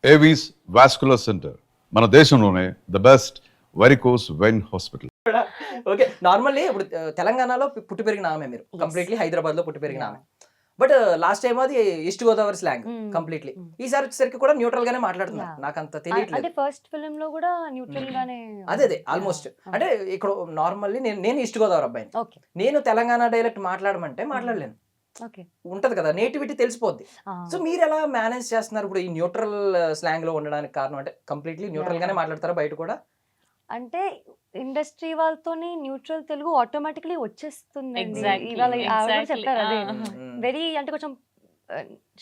Avis vascular centre మన దేశంలోనే the best varicose vein hospital. Okay, normally ఇప్పుడు తెలంగాణలో పుట్టి పెరిగిన ఆమె, మీరు కంప్లీట్లీ హైదరాబాద్ లో పుట్టి పెరిగిన ఆమె. బట్ లాస్ట్ టైం అది ఈస్ట్ గోదావరి స్లాంగ్ కంప్లీట్లీ. ఈసారి వచ్చేసరికి కూడా న్యూట్రల్ గానే మాట్లాడుతున్నారు. నాకు అంత తెలియట్లేదు. అంటే ఫస్ట్ ఫిల్మ్ లో కూడా న్యూట్రల్ గానే. అదే ఆల్మోస్ట్. అంటే ఇక్కడ నార్మల్లీ నేను ఈస్ట్ గోదావరి అబ్బాయిని. ఓకే. నేను తెలంగాణ డైలెక్ట్ మాట్లాడమంటే మాట్లాడలేను. ఓకే. ఉంటది కదా, నేటివిటీ తెలిసిపోద్ది. సో మీరు ఎలా మేనేజ్ చేస్తున్నారు ఇప్పుడు ఈ న్యూట్రల్ స్లాంగ్ లో ఉండడానికి కారణం? అంటే కంప్లీట్లీ న్యూట్రల్ గానే మాట్లాడతారా బయట కూడా? అంటే ఇండస్ట్రీ వాళ్ళతోని న్యూట్రల్ తెలుగు ఆటోమేటిక్లీ వచ్చేస్తుంది. Exactly, ఇవాళ ఆవిడ exactly. చెప్పారు అదే. Mm. వెరీ అంటే కొంచెం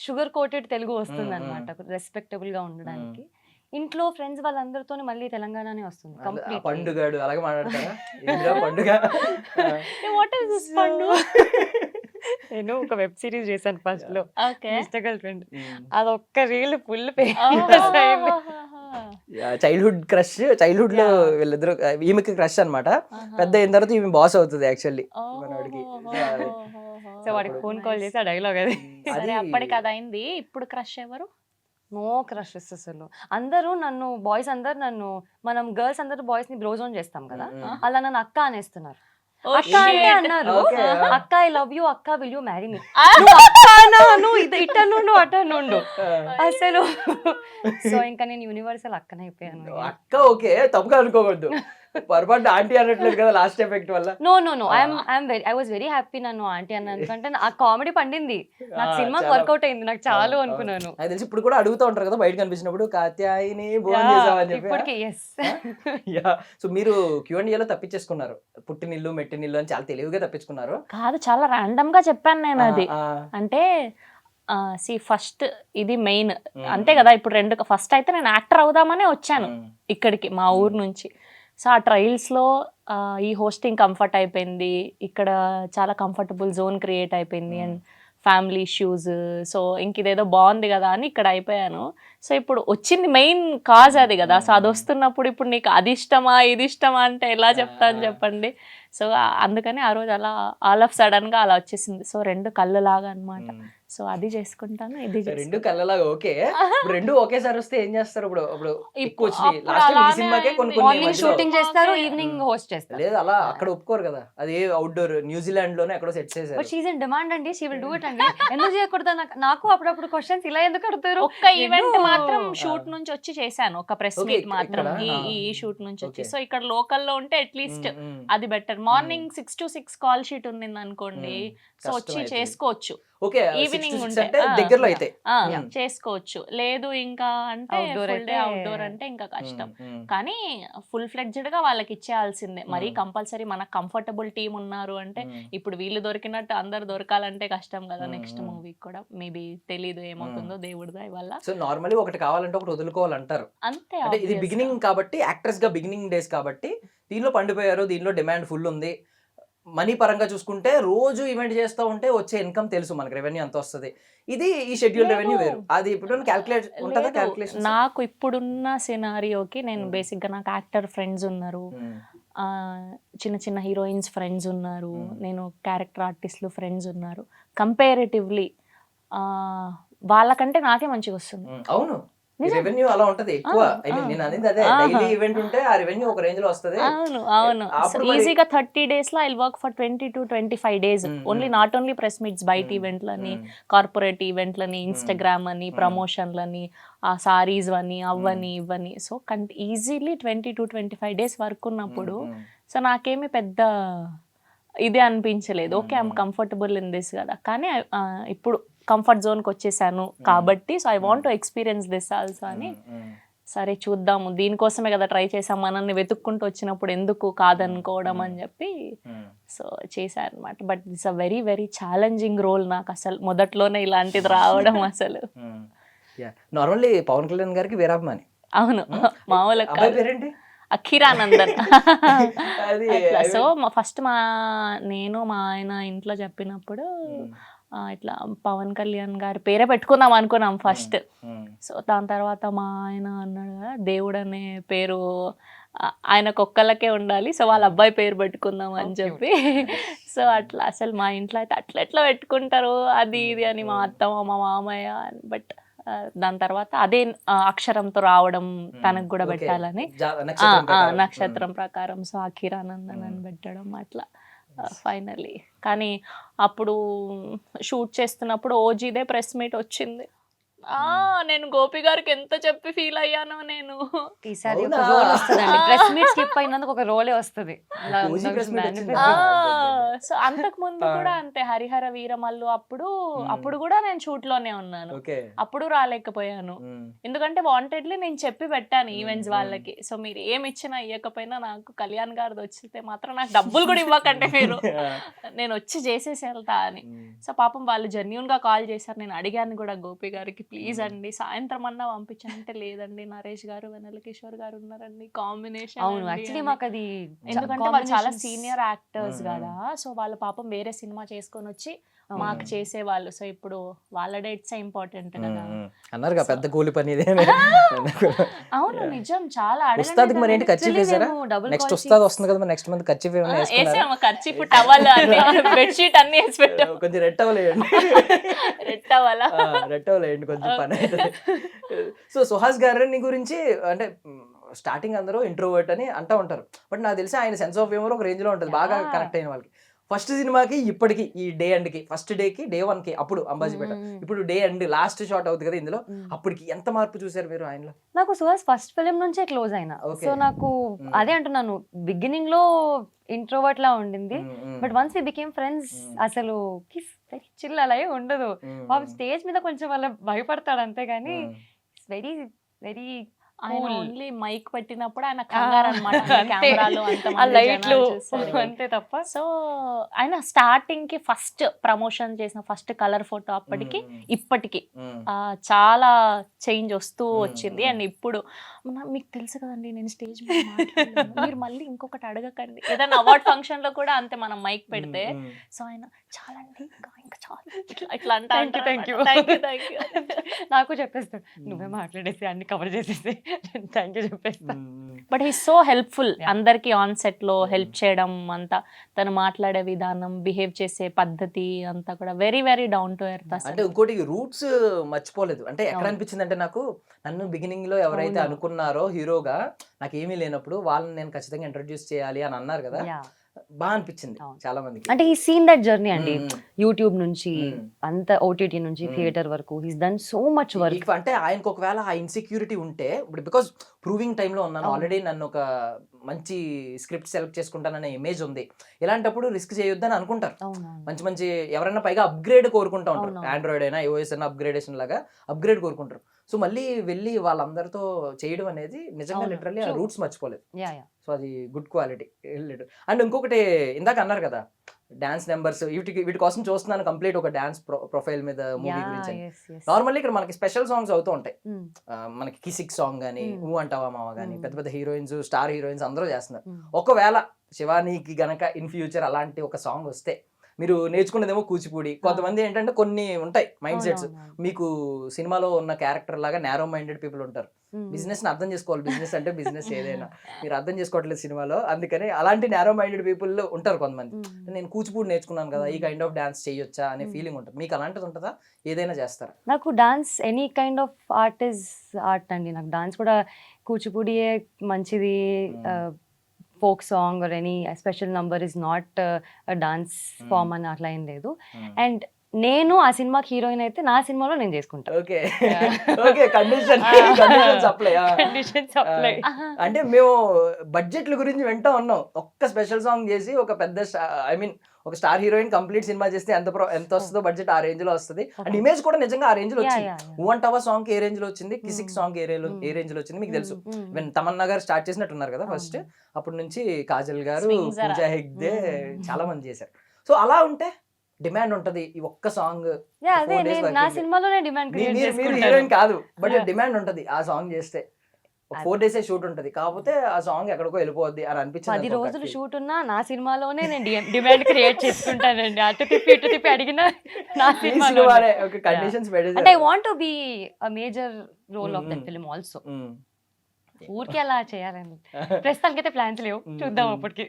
షుగర్ కోటెడ్ తెలుగు వస్తుంది అనమాట, రెస్పెక్టబుల్ గా ఉండడానికి. ఇంట్లో ఫ్రెండ్స్ వాళ్ళందరితో మళ్ళీ తెలంగాణనే వస్తుంది కంప్లీట్. పండుగాడు అలాగే మాట్లాడతారా? ఏంటో పండుగ. వాట్ ఇస్ దిస్ పండు? నేను ఒక వెబ్ సిరీస్ చేశాను ఫస్ట్ లో, ఓకే. Mister girl friend. అదొక్క రీల్ ఫుల్ ఫేమస్ అయింది. చైల్డ్హుడ్ క్రష్, చైల్డ్హుడ్ లో వీళ్ళిద్దరు, ఈమెకి క్రష్ అన్నమాట. పెద్ద అయిన తర్వాత ఈమె బాస్ అవుతుంది యాక్చువల్లీ మనోడికి. సో వాడికి ఫోన్ కాల్ చేసి ఆ డైలాగ్ అది. సరే, అప్పటికి అది అయింది. ఇప్పుడు క్రష్ ఎవరు? నో క్రషెస్ అసలు. అందరూ నన్ను, బాయ్స్ అందరు నన్ను, మనం గర్ల్స్ అందరూ బాయ్స్ ని బ్రోజ్ ఆన్ చేస్తాం కదా, అలా నన్ను అక్క అనేస్తున్నారు. అక్క అంటే అన్నారు, అక్క ఐ లవ్ యూ, అక్క విల్ యూ మ్యారీ మీ. నువ్వు ఇటనుండు అటనుండు అసలు. సో ఇంకా నేను యూనివర్సల్ అక్కనే అయిపోయాను. అక్క ఓకే, తప్పుగా అనుకోకూడదు. పొరపాటు ఆంటీ అనట్లేదు కదా లాస్ట్ ఎఫెక్ట్ వల్ల. No no no, I was very happy నన్ను ఆంటీ అన్న, ఎందుకంటే ఆ కామెడీ పండింది నాకు, సినిమా వర్కౌట్ అయింది, నాకు చాలు అనుకున్నాను. నాకు తెలిసి ఇప్పుడు కూడా అడుగుతూ ఉంటారు కదా బయట కనిపించినప్పుడు, కాత్యాయిని భోజనం చేసావని చెప్పి. ఇప్పటికి ఎస్. సో మీరు Q&A లో తప్పించేసుకున్నారు, పుట్టినిల్లు మెట్టినిల్లు అని చాలా తెలివిగా తప్పించుకున్నారు. కాదు, చాలా ర్యాండమ్ గా చెప్పాను నేను అది. అంటే ఫస్ట్ ఇది మెయిన్ అంతే కదా. ఇప్పుడు ఫస్ట్ అయితే నేను యాక్టర్ అవుదామనే వచ్చాను ఇక్కడికి మా ఊరు నుంచి. సో ఆ ట్రయల్స్లో ఈ హోస్టింగ్ కంఫర్ట్ అయిపోయింది, ఇక్కడ చాలా కంఫర్టబుల్ జోన్ క్రియేట్ అయిపోయింది, అండ్ ఫ్యామిలీ ఇష్యూస్. సో ఇంక ఇదేదో బాగుంది కదా అని ఇక్కడ అయిపోయాను. సో ఇప్పుడు వచ్చింది మెయిన్ కాజ్ అది కదా. సో అది వస్తున్నప్పుడు ఇప్పుడు నీకు అది ఇష్టమా ఇది ఇష్టమా అంటే ఎలా చెప్తాను చెప్పండి. సో అందుకని ఆ రోజు అలా ఆల్ ఆఫ్ సడన్ గా అలా వచ్చేసింది. సో రెండు కళ్ళు లాగా అనమాట. సో అది చేసుకుంటాను, ఇది రెండు కళ్ళలాగా. ఓకే, రెండు ఒకేసారి వస్తే ఏం చేస్తారు? ఇప్పుడు ఎక్కువ వచ్చినాయి లాస్ట్ టైం ఈ సినిమాకే కొన్ని షూటింగ్ చేస్తారు, ఈవినింగ్ హోస్ట్ చేస్తారు. లేదు అలా అక్కడ ఒప్పుకోరు కదా, అది అవుట్డోర్ న్యూజిలాండ్ లోనే ఎక్కడో సెట్ చేశారు. But she is in demand అండి, షీ విల్ డూ ఇట్ అండి. ఎందుకు చేయకూడదు? నాకు అప్పుడప్పుడు క్వశ్చన్స్ ఇలా ఎందుకు అడుగుతారు. ఒక్క ఈవెంట్ మాత్రం షూట్ నుంచి వచ్చి చేశాను, ఒక ప్రెస్ మీట్ మాత్రం ఈ షూట్ నుంచి వచ్చి. సో ఇక్కడ లోకల్లో ఉంటే అట్లీస్ట్ అది better. Morning 6 to 6 call sheet ఉంది అనుకోండి, సో వచ్చి చేసుకోవచ్చు. ఓకే, ఈవినింగ్ ఉంటే దగ్గరలో అయితే చేసుకోవచ్చు. లేదు ఇంకా అంటే ఫుల్ డే అవుట్డోర్ అంటే ఇంకా కష్టం. కానీ ఫుల్ ఫ్లెడ్జ్డ్ గా వాళ్ళకి ఇచ్చేయాల్సిందే. మరి కంపల్సరీ మనకు కంఫర్టబుల్ టీం ఉన్నారు అంటే, ఇప్పుడు వీళ్ళు దొరికినట్టు అందరు దొరకాలంటే కష్టం కదా. నెక్స్ట్ మూవీకి కూడా మేబీ తెలీదు ఏమవుతుందో దేవుడి దయ వల్ల. సో నార్మల్లీ ఒకటి కావాలంటే ఒకటి వదులుకోవాలంటారు అంతే. అంటే ఇది బిగినింగ్ కాబట్టి, యాక్టర్స్ గా బిగినింగ్ డేస్ కాబట్టి దీనిలో పండిపోయారు, దీనిలో డిమాండ్ ఫుల్ ఉంది. మనీ పరంగా చూసుకుంటే రోజు ఈవెంట్ చేస్తూ ఉంటే వచ్చే ఇన్కమ్ తెలుసు మనకి, రెవెన్యూ ఎంత వస్తుంది. ఇది ఈ షెడ్యూల్ రెవెన్యూ వేరు. అది ఇప్పుడు క్యాల్కులేషన్. నాకు ఇప్పుడున్న సినారియోకి నేను బేసిక్ గా, నాకు యాక్టర్ ఫ్రెండ్స్ ఉన్నారు, చిన్న చిన్న హీరోయిన్స్ ఫ్రెండ్స్ ఉన్నారు, నేను క్యారెక్టర్ ఆర్టిస్టులు ఫ్రెండ్స్ ఉన్నారు. కంపారిటివ్లీ వాళ్ళకంటే నాకే మంచిగా వస్తుంది. అవును, రెవెన్యూ అలా ఉంటది ఎక్కువ. నేను అనేది అదే, డైలీ ఈవెంట్ ఉంటే ఆ రెవెన్యూ ఒక రేంజ్ లో వస్తది. అవును అవును. ఈజీగా 30 days లో I work for 20 to 25 days only, not only press meets, బయట ఈవెంట్లని, కార్పొరేట్ ఈవెంట్లని, ఇన్స్టాగ్రామ్ అని, ప్రమోషన్లని, ఆ సారీస్ అని, అవ్వని ఇవ్వని. So easily 20 to 25 days work ఉన్నప్పుడు సో నాకేమి పెద్ద ఇది అనిపించలేదు. Okay, I'm comfortable in this కదా. కానీ ఇప్పుడు కంఫర్ట్ జోన్కి వచ్చేసాను కాబట్టి, so I want to experience this also అని, సరే చూద్దాము, దీనికోసమే కదా ట్రై చేసాం, మనల్ని వెతుక్కుంటూ వచ్చినప్పుడు ఎందుకు కాదనుకోవడం అని చెప్పి సో చేశాను అనమాట. But this a very very challenging role నాకు, అసలు మొదట్లోనే ఇలాంటిది రావడం అసలు. నార్మల్లీ పవన్ కళ్యాణ్ గారికి వీరాభిమాని. అవును, మామూలు పేరేంటి? అఖిరానందన్. సో ఫస్ట్ నేను మా ఆయన ఇంట్లో చెప్పినప్పుడు ఇట్లా పవన్ కళ్యాణ్ గారి పేరే పెట్టుకుందాం అనుకున్నాం ఫస్ట్. సో దాని తర్వాత మా ఆయన అన్నాడు కదా, దేవుడు అనే పేరు ఆయనకు ఒక్కళ్ళకే ఉండాలి, సో వాళ్ళ అబ్బాయి పేరు పెట్టుకుందాం అని చెప్పి. సో అట్లా అసలు మా ఇంట్లో అయితే అట్లా ఎట్లా పెట్టుకుంటారు అది ఇది అని మా అత్తమ్మ మా మామయ్య. బట్ దాని తర్వాత అదే అక్షరంతో రావడం తనకు కూడా Okay. పెట్టాలని నక్షత్రం ప్రకారం. నక్షత్రం ప్రకారం సో అఖిరానందన్ అని పెట్టడం అట్లా ఫైనల్లీ. కానీ అప్పుడు షూట్ చేస్తున్నప్పుడు ఓజీదే ప్రెస్ మీట్ వచ్చింది. నేను గోపి గారికి ఎంత చెప్పి ఫీల్ అయ్యానో నేను. ఈసారి ఒక అవునా? రోల్ వస్తుందండి, ప్రెస్ మీట్ స్కిప్ అయినందుకు ఒక రోలే వస్తుంది. OG press meet వచ్చిందా? సో అంతకు ముందు కూడా అంతే, హరిహర వీరమల్లు అప్పుడు కూడా నేను షూట్ లోనే ఉన్నాను. ఓకే. అప్పుడు రాలేకపోయాను ఎందుకంటే వాంటెడ్లీ నేను చెప్పి పెట్టాను ఈవెంట్స్ వాళ్ళకి. సో మీరు ఏమి ఇచ్చినా ఇవ్వకపోయినా నాకు కళ్యాణ్ గారిది వచ్చితే మాత్రం నాకు డబ్బులు కూడా ఇవ్వకంటే మీరు, నేను వచ్చి చేసేసి వెళ్తా అని. సో పాపం వాళ్ళు జెన్యూన్ గా కాల్ చేశారు. నేను అడిగాను కూడా గోపి గారికి, ప్లీజ్ అండి సాయంత్రం అన్నా పంపించంటే, లేదండి నరేష్ గారు వెన్నెల కిషోర్ గారు ఉన్నారండి కాంబినేషన్. అవును, యాక్చువల్లీ మాకు అది ఎందుకంటే వాళ్ళు చాలా సీనియర్ యాక్టర్స్ కదా, సో వాళ్ళ పాపం వేరే సినిమా చేసుకొని వచ్చి మాకు చేసేవాళ్ళు. సో ఇప్పుడు వాళ్ళ డేట్స్ ఇంపార్టెంట్ కదా. అన్నారు పెద్ద కూలి పని ఇదే. అవును నిజం, చాలా ఉస్తాద్కి మరి ఏంటి ఖర్చు వేసారా? నెక్స్ట్ ఉస్తాద్ వస్తుంది కదా, నెక్స్ట్ మంత్ ఖర్చు వేసాము. ఖర్చు టవల్ అన్ని బెడ్షీట్ అన్ని వేసి పెట్టాము. కొంచెం రెట్టవలేయండి, రెట్టవలేయండి కొంచెం పని అయితే. సో సుహాస్ గారిని గురించి అంటే స్టార్టింగ్ అందరూ ఇంట్రోవర్ట్ అని అంటూ ఉంటారు, బట్ నాకు తెలిసి ఆయన సెన్స్ ఆఫ్ హ్యూమర్ ఒక రేంజ్ లో ఉంటుంది బాగా కనెక్ట్ అయిన వాళ్ళకి. ఫస్ట్ సినిమాకి ఇప్పటికి ఈ డే ఎండ్ కి, ఫస్ట్ డే కి డే 1 కి అప్పుడు అంబాజీపేట, ఇప్పుడు డే ఎండ్ లాస్ట్ షాట్ అవుతుంది కదా ఇందులో, అప్పటికి ఎంత మార్పు చూసారు మీరు ఆయనలో? నాకు సుహాస్ ఫస్ట్ ఫిలిం నుంచే క్లోజ్ అయినా. సో నాకు అదే అంటున్నాను, బిగినింగ్ లో ఇంట్రోవర్ట్ లా ఉండింది, but once we became friends అసలు చిల్ అలా ఉండదు. స్టేజ్ మీద కొంచెం అలా భయపడతాడు అంతే గానీ వెరీ వెరీ ఆయన ఓన్లీ మైక్ పెట్టినప్పుడు ఆయన కంగారు అన్నమాట, కెమెరాలో అంతే తప్ప. సో ఆయన స్టార్టింగ్ కి ఫస్ట్ ప్రమోషన్ చేసిన ఫస్ట్ కలర్ ఫోటో అప్పటికి ఇప్పటికి చాలా చేంజ్ వస్తూ వచ్చింది. అండ్ ఇప్పుడు మీకు తెలుసు కదండి, నేను స్టేజ్ మీద మాట్లాడలేను, మీరు మళ్ళీ ఇంకొకటి అడగకండి. ఏదైనా అవార్డ్ ఫంక్షన్ లో కూడా అంతే, మనం మైక్ పెడితే సో ఆయన చాలా ఇంకా చాలా ఇట్లా అంటే థ్యాంక్ యూ నాకు చెప్పేస్తాడు, నువ్వే మాట్లాడేసి అన్ని కవర్ చేసేసి థ్యాంక్ యూ చెప్పేస్తా. బట్ హీ సో హెల్ప్ఫుల్ అందరికి ఆన్ సెట్ లో హెల్ప్ చేయడం అంతా, తను మాట్లాడే విధానం, బిహేవ్ చేసే పద్ధతి అంతా కూడా very very down to earth. అంటే ఇంకోటి రూట్స్ మర్చిపోలేదు. అంటే ఎక్కడ అనిపించింది అంటే నాకు, నన్ను బిగినింగ్ లో ఎవరైతే అనుకున్నారో హీరోగా నాకు ఏమీ లేనప్పుడు వాళ్ళని నేను ఖచ్చితంగా ఇంట్రడ్యూస్ చేయాలి అని అన్నారు కదా, బాగా అనిపించింది చాలా మందికి. అంటే ఈ సీన్ దట్ జర్నీ అండి, యూట్యూబ్ నుంచి అంత ఓటీటీ నుంచి థియేటర్ వరకు he's done so much work. అంటే ఆయనకు ఒకవేళ ఆ ఇన్సెక్యూరిటీ ఉంటే, ఇప్పుడు బికాస్ ప్రూవింగ్ టైంలో ఉన్నాను ఆల్రెడీ, నన్ను ఒక మంచి స్క్రిప్ట్ సెలెక్ట్ చేసుకుంటాననే ఇమేజ్ ఉంది, ఇలాంటప్పుడు రిస్క్ చేయొద్దని అనుకుంటారు. మంచి మంచి ఎవరైనా పైగా అప్గ్రేడ్ కోరుకుంటా ఉంటారు, ఆండ్రాయిడ్ అయినా ఐఓఎస్ అయినా అప్గ్రేడేషన్ లాగా అప్గ్రేడ్ కోరుకుంటారు. సో మళ్ళీ వెళ్ళి వాళ్ళందరితో చేయడం అనేది నిజంగా లిటరల్లీ ఆ రూట్స్ మర్చిపోలేదు. సో అది గుడ్ క్వాలిటీ. అండ్ ఇంకొకటి ఇందాక అన్నారు కదా డాన్స్ నెంబర్స్, వీటి కోసం చూస్తున్నాను కంప్లీట్ ఒక డాన్స్ ప్రొఫైల్ మీద మూవీ గురించి. నార్మల్లీ ఇక్కడ మనకి స్పెషల్ సాంగ్స్ అవుతూ ఉంటాయి, మనకి కిసిక్ సాంగ్ కానీ, ఊ అంటావా మావా కానీ, పెద్ద పెద్ద హీరోయిన్స్, స్టార్ హీరోయిన్స్ అందరూ చేస్తున్నారు. ఒకవేళ శివానీకి గనక ఇన్ ఫ్యూచర్ అలాంటి ఒక సాంగ్ వస్తే, మీరు నేర్చుకునేదేమో కూచిపూడి, కొంతమంది ఏంటంటే కొన్ని ఉంటాయి మైండ్ సెట్స్, మీకు సినిమాలో ఉన్న క్యారెక్టర్ లాగా నేరో మైండెడ్ పీపుల్ ఉంటారు, బిజినెస్ ని అర్థం చేసుకోవాలి, బిజినెస్ అంటే బిజినెస్ ఏదైనా మీరు అర్థం చేసుకోవట్లేదు సినిమాలో, అందుకని అలాంటి నేరో మైండెడ్ పీపుల్ ఉంటారు కొంతమంది. నేను కూచిపూడి నేర్చుకున్నాను కదా, ఈ కైండ్ ఆఫ్ డాన్స్ చేయొచ్చా అనే ఫీలింగ్ ఉంటుంది. మీకు అలాంటిది ఉంటుందా, ఏదైనా చేస్తారా? నాకు dance any kind of art is art అండి. నాకు డాన్స్ కూడా కూచిపూడియే మంచిది, folk song or any special number is not dance form అని అట్లా ఏం లేదు. అండ్ నేను ఆ సినిమాకి హీరోయిన్ అయితే నా సినిమాలో నేను చేసుకుంటా. Okay okay, conditions apply. అంటే మేము బడ్జెట్ల గురించి వింటా ఉన్నాం, ఒక్క స్పెషల్ సాంగ్ చేసి ఒక పెద్ద ఐ మీన్ ఒక స్టార్ హీరోయిన్ కంప్లీట్ సినిమా చేస్తే ఎంత వస్తుందో బడ్జెట్, ఆ రేంజ్ లో వస్తుంది. అండ్ ఇమేజ్ కూడా నిజంగా ఆ రేంజ్ లో వచ్చింది. ఊంటవా సాంగ్ ఏ రేంజ్ లో వచ్చింది, కిసిక్ సాంగ్ ఏ రేంజ్ లో వచ్చింది మీకు తెలుసు. తమన్నా గారు స్టార్ట్ చేసినట్టున్నారు కదా ఫస్ట్, అప్పటి నుంచి కాజల్ గారు, పూజా హెగ్డే చాలా మంది చేశారు. సో అలా ఉంటే డిమాండ్ ఉంటది, ఈ ఒక్క సాంగ్ నా సినిమాలోనే డిమాండ్. మీరు హీరోయిన్ కాదు, బట్ డిమాండ్ ఉంటది ఆ సాంగ్ చేస్తే. 4 days షూట్ ఉంటది, కాకపోతే ఆ సాంగ్ ఎక్కడికో వెళ్ళిపోద్ది అని అనిపించింది. 10 రోజులు షూట్ ఉన్నా నా సినిమాలోనే నేను డిమాండ్ క్రియేట్ చేసుకుంటానండి. అటు తిప్పి అడిగినా నా సినిమాలోనే. కండిషన్స్ అంటే I want to be a major role of that film also. ఊరికే అలా చేయాలని ప్రస్తుతానికి అయితే ప్లాన్స్ లేవు, చూద్దాం అప్పటికి.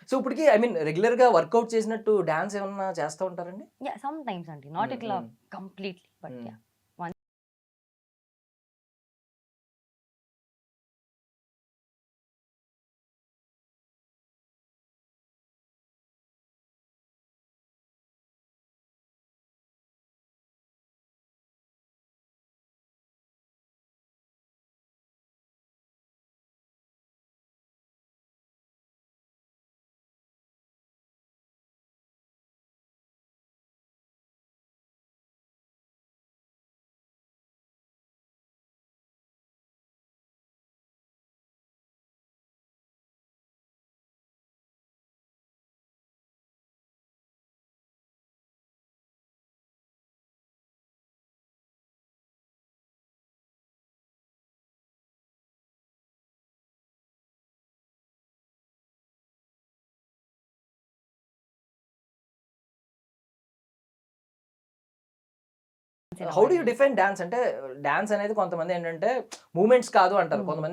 సో ఇప్పటికి ఐ మీన్ రెగ్యులర్ గా వర్కౌట్ చేసినట్టు డాన్స్ ఏమన్నా చేస్తూ ఉంటారండి? సమ్ టైమ్స్ అండి, నాట్ ఇట్లా completely, but how do you define dance అంటే డాన్స్ అనేది కొంతమంది ఏంటంటే మూమెంట్స్ కాదు అంటారు కొంతమంది